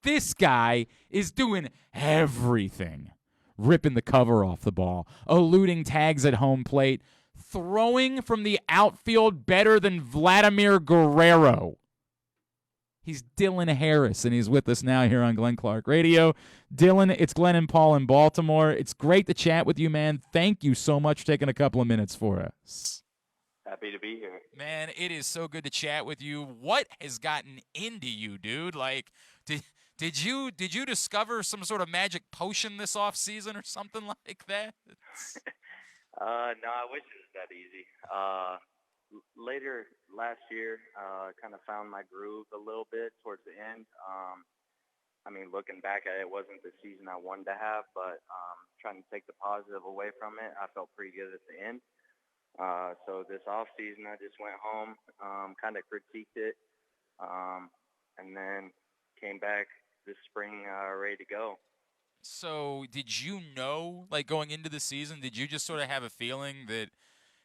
This guy is doing everything. Ripping the cover off the ball, eluding tags at home plate, throwing from the outfield better than Vladimir Guerrero. He's Dylan Harris, and he's with us now here on Glenn Clark Radio. Dylan, it's Glenn and Paul in Baltimore. It's great to chat with you, man. Thank you so much for taking a couple of minutes for us. Happy to be here. Man, it is so good to chat with you. What has gotten into you, dude? Like, did you discover some sort of magic potion this off season or something like that? No, I wish it was that easy. Later last year, kind of found my groove a little bit towards the end. I mean, looking back at it, it wasn't the season I wanted to have, but trying to take the positive away from it, I felt pretty good at the end. So this off season, I just went home, kind of critiqued it, and then came back this spring ready to go. So did you know, like going into the season, did you just sort of have a feeling that,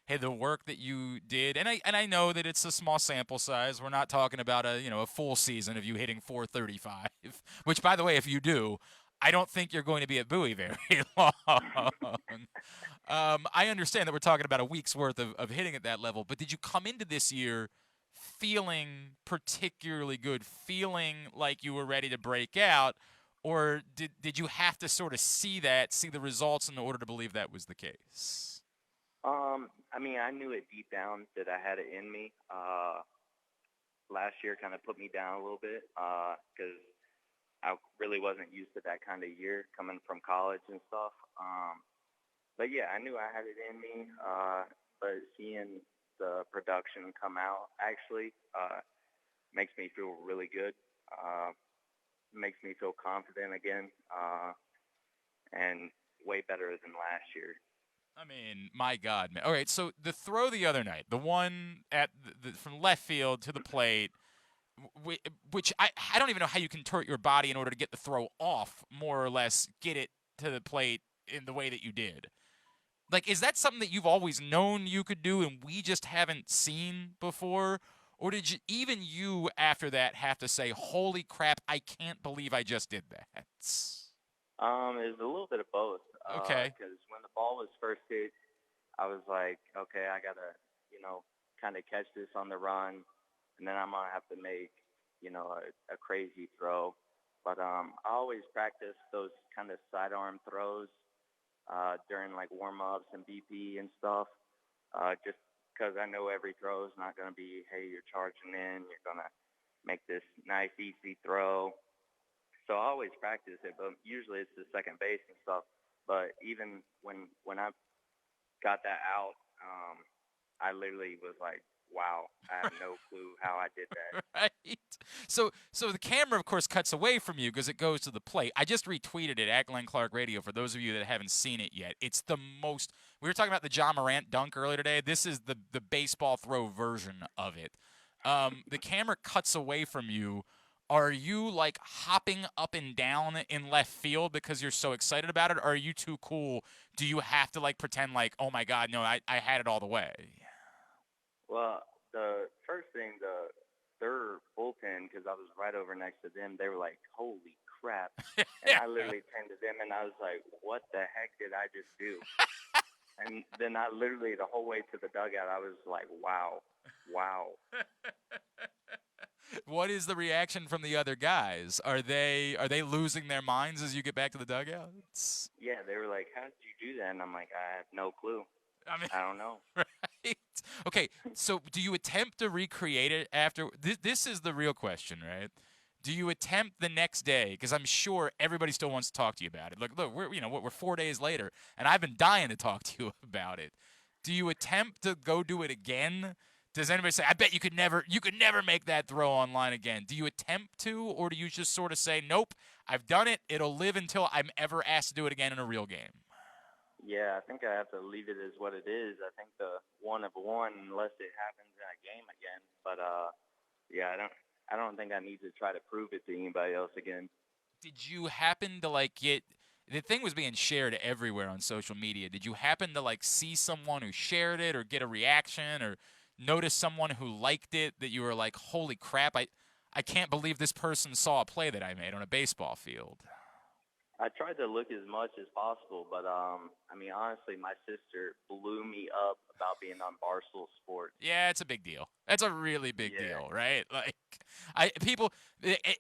hey, the work that you did, and I know that it's a small sample size. We're not talking about a full season of you hitting 435, which, by the way, if you do, I don't think you're going to be at Bowie very long. I understand that we're talking about a week's worth of hitting at that level, but did you come into this year feeling particularly good, feeling like you were ready to break out, or did you have to sort of see the results in order to believe that was the case? I mean, I knew it deep down that I had it in me. Last year kind of put me down a little bit because I really wasn't used to that kind of year coming from college and stuff. But yeah, I knew I had it in me. But seeing the production come out actually makes me feel really good. Makes me feel confident again, and way better than last year. I mean, my God, man. All right, so the throw the other night, the one at from left field to the plate, which I don't even know how you contort your body in order to get the throw off, more or less, get it to the plate in the way that you did. Like, is that something that you've always known you could do and we just haven't seen before? Or did even you, after that, have to say, holy crap, I can't believe I just did that? It was a little bit of both. Okay. Because when the ball was first hit, I was like, okay, I gotta, kind of catch this on the run, and then I'm gonna have to make, a crazy throw. But I always practice those kind of sidearm throws during like warm ups and BP and stuff. Just because I know every throw is not gonna be, hey, you're charging in, you're gonna make this nice easy throw. So I always practice it, but usually it's the second base and stuff. But even when I got that out, I literally was like, wow, I have no clue how I did that. Right. So the camera, of course, cuts away from you because it goes to the plate. I just retweeted it at Glenn Clark Radio for those of you that haven't seen it yet. It's the most. We were talking about the John Morant dunk earlier today. This is the baseball throw version of it. The camera cuts away from you. Are you like hopping up and down in left field because you're so excited about it? Or are you too cool? Do you have to like pretend like, oh my God, no, I had it all the way? Well, the first thing, their bullpen, because I was right over next to them, they were like, holy crap. And I literally turned to them and I was like, what the heck did I just do? And then I literally, the whole way to the dugout, I was like, wow. What is the reaction from the other guys? Are they losing their minds as you get back to the dugouts? Yeah, they were like, how did you do that? And I'm like, I have no clue. I don't know. Right. Okay, so do you attempt to recreate it after? This is the real question, right? Do you attempt the next day? Because I'm sure everybody still wants to talk to you about it. Look, we're 4 days later, and I've been dying to talk to you about it. Do you attempt to go do it again? Does anybody say, I bet you could never make that throw online again? Do you attempt to, or do you just sort of say, nope, I've done it. It'll live until I'm ever asked to do it again in a real game? Yeah, I think I have to leave it as what it is. I think the one of one, unless it happens in a game again. But yeah, I don't think I need to try to prove it to anybody else again. Did you happen to like get the thing was being shared everywhere on social media? Did you happen to like see someone who shared it or get a reaction or notice someone who liked it that you were like, holy crap, I can't believe this person saw a play that I made on a baseball field. I tried to look as much as possible, but I mean, honestly, my sister blew me up about being on Barstool Sports. Yeah, it's a big deal. That's a really big Yeah, deal, right? Like,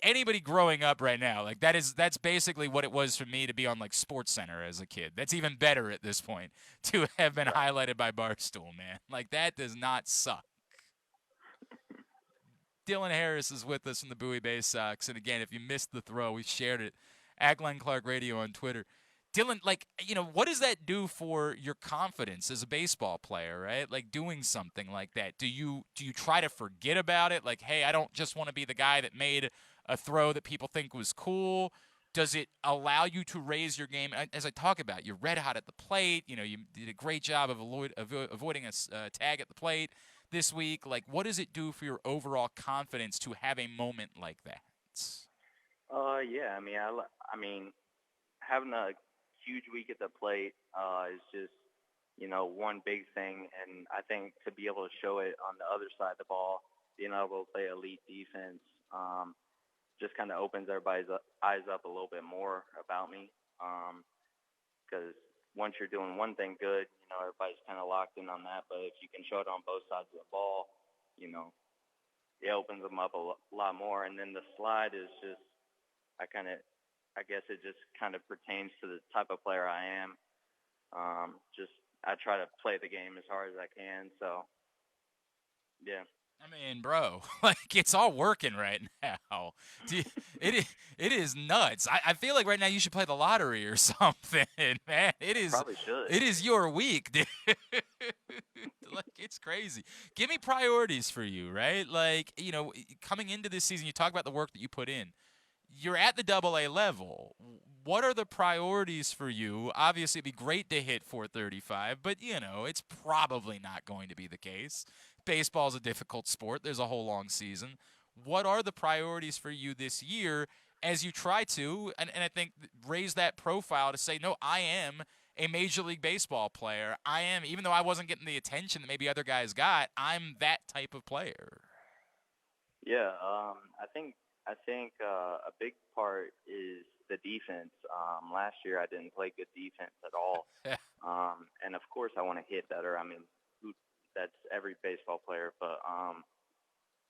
anybody growing up right now, like that's basically what it was for me to be on like Sports Center as a kid. That's even better at this point to have been right. highlighted by Barstool, man. Like that does not suck. Dylan Harris is with us from the Bowie Baysox, and again, if you missed the throw, we shared it at Glenn Clark Radio on Twitter. Dylan, like, what does that do for your confidence as a baseball player, right? Like doing something like that. Do you try to forget about it? Like, hey, I don't just want to be the guy that made a throw that people think was cool. Does it allow you to raise your game? As I talk about, you're red hot at the plate. You did a great job of avoiding a tag at the plate this week. Like, what does it do for your overall confidence to have a moment like that? Yeah. I mean, having a huge week at the plate is just, one big thing. And I think to be able to show it on the other side of the ball, being able to play elite defense, just kind of opens everybody's eyes up a little bit more about me. Because once you're doing one thing good, everybody's kind of locked in on that. But if you can show it on both sides of the ball, you know, it opens them up a lot more. And then the slide is just, I guess it just kind of pertains to the type of player I am. Just I try to play the game as hard as I can. So yeah. I mean, bro, like it's all working right now. It is nuts. I feel like right now you should play the lottery or something, man. Probably should. It is your week, dude. Like it's crazy. Give me priorities for you, right? Like, coming into this season, you talk about the work that you put in. You're at the double A level. What are the priorities for you? Obviously, it'd be great to hit 435, but it's probably not going to be the case. Baseball's a difficult sport. There's a whole long season. What are the priorities for you this year as you try to, and I think raise that profile to say, no, I am a Major League Baseball player. I am, even though I wasn't getting the attention that maybe other guys got, I'm that type of player. Yeah. I think a big part is the defense. Last year I didn't play good defense at all. And of course I want to hit better. I mean, that's every baseball player. But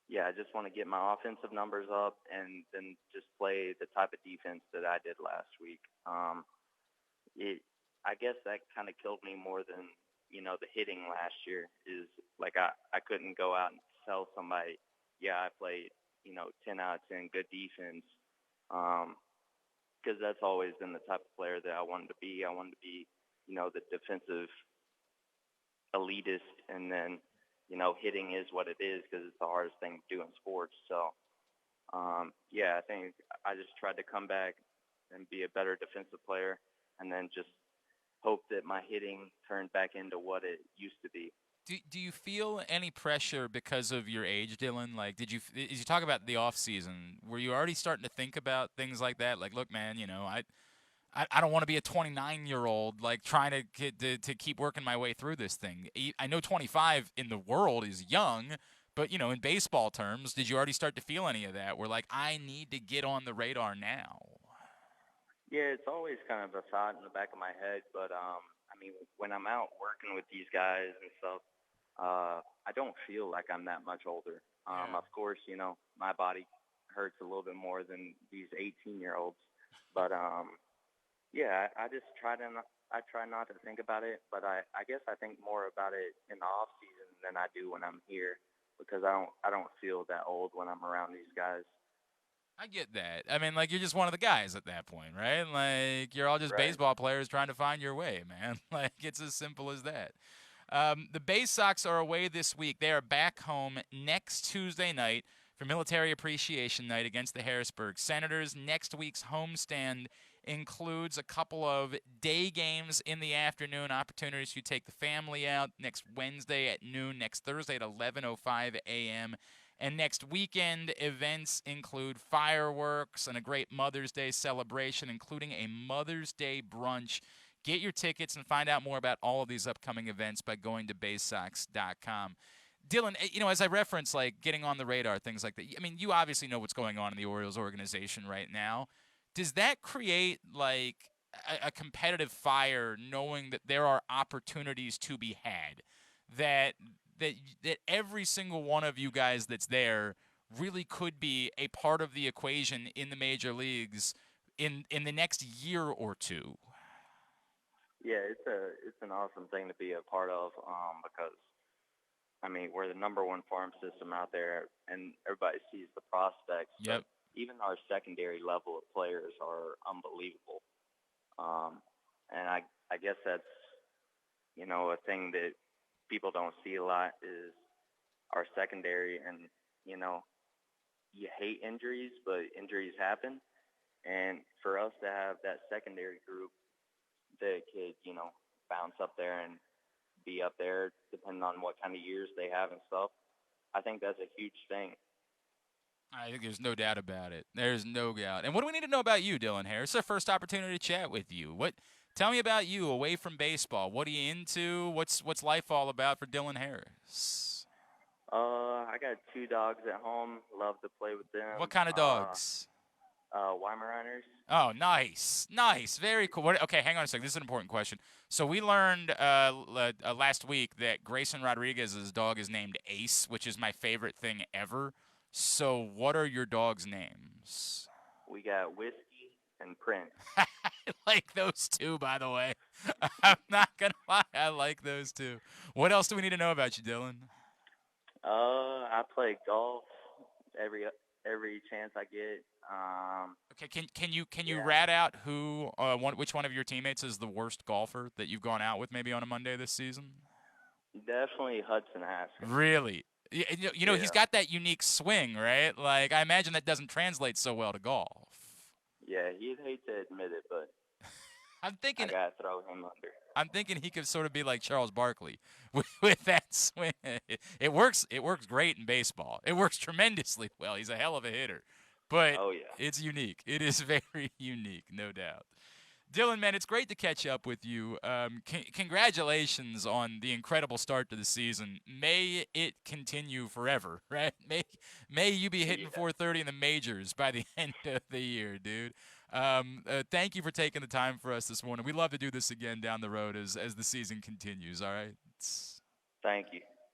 yeah, I just want to get my offensive numbers up and then just play the type of defense that I did last week. I guess that kind of killed me more than the hitting last year. Is like I couldn't go out and tell somebody, yeah, I played 10 out of 10 good defense. Because that's always been the type of player that I wanted to be. I wanted to be, the defensive elitist, and then, hitting is what it is because it's the hardest thing to do in sports. So, yeah, I think I just tried to come back and be a better defensive player, and then just hope that my hitting turned back into what it used to be. Do you feel any pressure because of your age, Dylan? Like, as you talk about the off season, were you already starting to think about things like that? Like, look, man, I don't want to be a 29-year-old like trying to keep working my way through this thing. I know 25 in the world is young, but in baseball terms, did you already start to feel any of that? Where like I need to get on the radar now. Yeah, it's always kind of a thought in the back of my head, but I mean, when I'm out working with these guys and stuff, I don't feel like I'm that much older. Yeah. Of course, my body hurts a little bit more than these 18-year-olds, but yeah, I just I try not to think about it, but I guess I think more about it in the off season than I do when I'm here because I don't feel that old when I'm around these guys. I get that. I mean, like you're just one of the guys at that point, right? Like you're all just Right. baseball players trying to find your way, man. Like it's as simple as that. The Bay Sox are away this week. They are back home next Tuesday night for Military Appreciation Night against the Harrisburg Senators. Next week's homestand includes a couple of day games in the afternoon, opportunities to take the family out next Wednesday at noon, next Thursday at 11:05 a.m. And next weekend, events include fireworks and a great Mother's Day celebration, including a Mother's Day brunch. Get your tickets and find out more about all of these upcoming events by going to baysox.com. Dylan, as I reference, like getting on the radar, things like that. I mean, you obviously know what's going on in the Orioles organization right now. Does that create like a competitive fire, knowing that there are opportunities to be had, that that that every single one of you guys that's there really could be a part of the equation in the major leagues in the next year or two? Yeah, it's an awesome thing to be a part of, because I mean we're the number one farm system out there, and everybody sees the prospects, but Yep. even our secondary level of players are unbelievable. Um, and I guess that's a thing that people don't see a lot is our secondary, and you know you hate injuries, but injuries happen, and for us to have that secondary group that could bounce up there and be up there depending on what kind of years they have and stuff. I think that's a huge thing. I think there's no doubt about it. There's no doubt. And what do we need to know about you, Dylan Harris? It's our first opportunity to chat with you. What? Tell me about you away from baseball. What are you into? What's life all about for Dylan Harris? I got two dogs at home. Love to play with them. What kind of dogs? Weimaraners. Oh, nice, nice, very cool. Okay, hang on a second. This is an important question. So we learned last week that Grayson Rodriguez's dog is named Ace, which is my favorite thing ever. So what are your dog's names? We got Whiskey and Prince. I like those two, by the way. I'm not gonna lie, I like those two. What else do we need to know about you, Dylan? I play golf every chance I get. Okay, can you Yeah, rat out which one of your teammates is the worst golfer that you've gone out with maybe on a Monday this season? definitely Hudson Haskins. Really? He's Yeah, got that unique swing, right? Like I imagine that doesn't translate so well to golf. yeah. He'd hate to admit it, but I'm I thinking gotta throw him under. I'm thinking he could sort of be like Charles Barkley with that swing. It works. It works great in baseball. It works tremendously well. He's a hell of a hitter, but Oh yeah, it's unique. It is very unique, no doubt. Dylan, man, it's great to catch up with you. Congratulations on the incredible start to the season. May it continue forever, right? May you be hitting yeah. 430 in the majors by the end of the year, dude. Thank you for taking the time for us this morning. We'd love to do this again down the road as the season continues. All right. Thank you.